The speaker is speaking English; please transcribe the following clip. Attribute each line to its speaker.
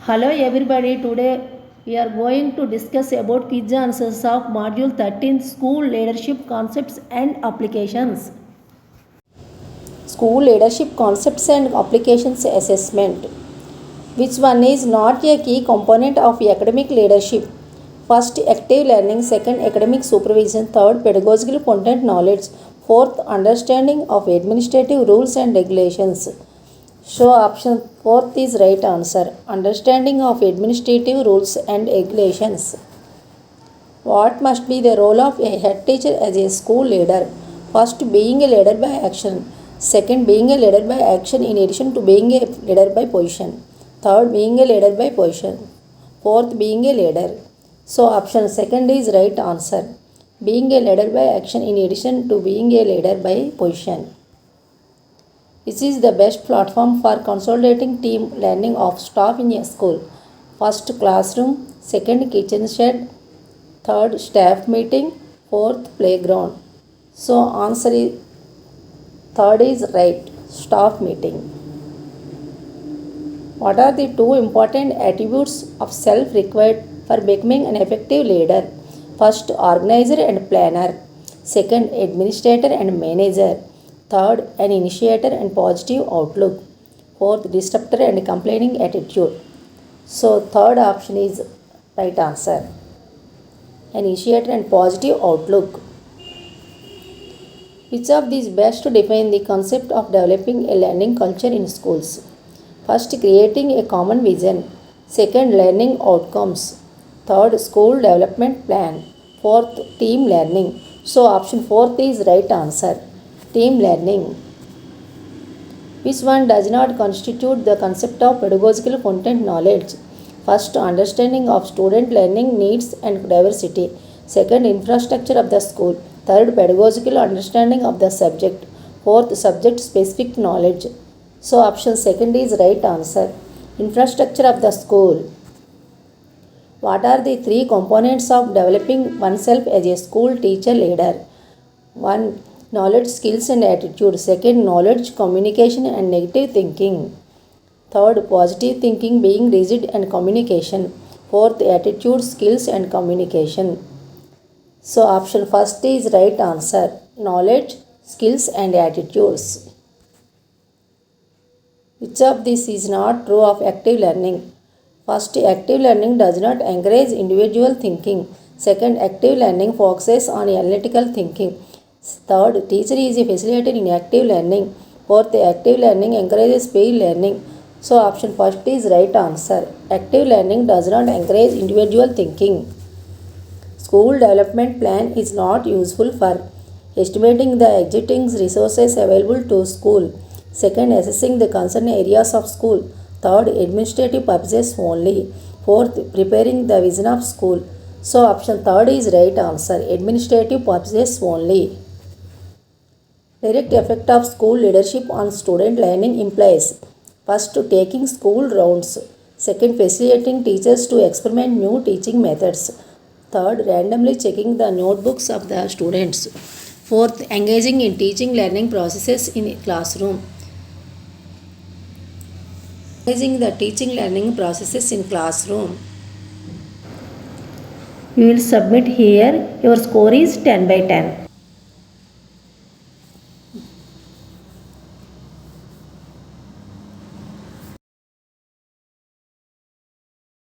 Speaker 1: Hello everybody, today we are going to discuss about quiz answers of module 13 school leadership concepts and applications. School leadership concepts and applications assessment. Which one is not a key component of academic leadership? First, active learning. Second, academic supervision. Third, pedagogical content knowledge. Fourth, understanding of administrative rules and regulations. So option fourth is right answer. Understanding of administrative rules and regulations. What must be the role of a head teacher as a school leader? First, being a leader by action. Second, being a leader by action in addition to being a leader by position. Third, being a leader by position. Fourth, being a leader. So option second is right answer. Being a leader by action in addition to being a leader by position. This is the best platform for consolidating team learning of staff in a school. First, classroom. Second, kitchen shed. Third, staff meeting. Fourth, playground. So answer is third is right. Staff meeting. What are the two important attributes of self required for becoming an effective leader? First, organizer and planner. Second, administrator and manager. Third, an initiator and positive outlook. Fourth, disruptor and complaining attitude. So third option is right answer. An initiator and positive outlook. Which of these best define the concept of developing a learning culture in schools? First, creating a common vision. Second, learning outcomes. Third, school development plan. Fourth, team learning. So option fourth is right answer. Team learning. Which one does not constitute the concept of pedagogical content knowledge? First, understanding of student learning needs and diversity. Second, infrastructure of the school. Third, pedagogical understanding of the subject. Fourth, subject specific knowledge. So option second is right answer. Infrastructure of the school. What are the three components of developing oneself as a school teacher leader? 1. Knowledge, skills and attitude. Second, knowledge, communication and negative thinking. Third, positive thinking, being rigid and communication. Fourth, attitude, skills and communication. So option first is right answer. Knowledge, skills and attitudes. Which of this is not true of active learning? First, active learning does not encourage individual thinking. Second, active learning focuses on analytical thinking. Third, teacher is a facilitator in active learning. Fourth, active learning encourages peer learning. So option first is right answer. Active learning does not encourage individual thinking. School development plan is not useful for estimating the existing resources available to school. Second, assessing the concerned areas of school. Third, administrative purposes only. Fourth, preparing the vision of school. So option third is right answer. Administrative purposes only. Direct effect of school leadership on student learning implies first, taking school rounds. Second, facilitating teachers to experiment new teaching methods. Third, randomly checking the notebooks of the students. Fourth, engaging in teaching learning processes in classroom. Engaging the teaching learning processes in classroom. You will submit here. Your score is 10 by 10.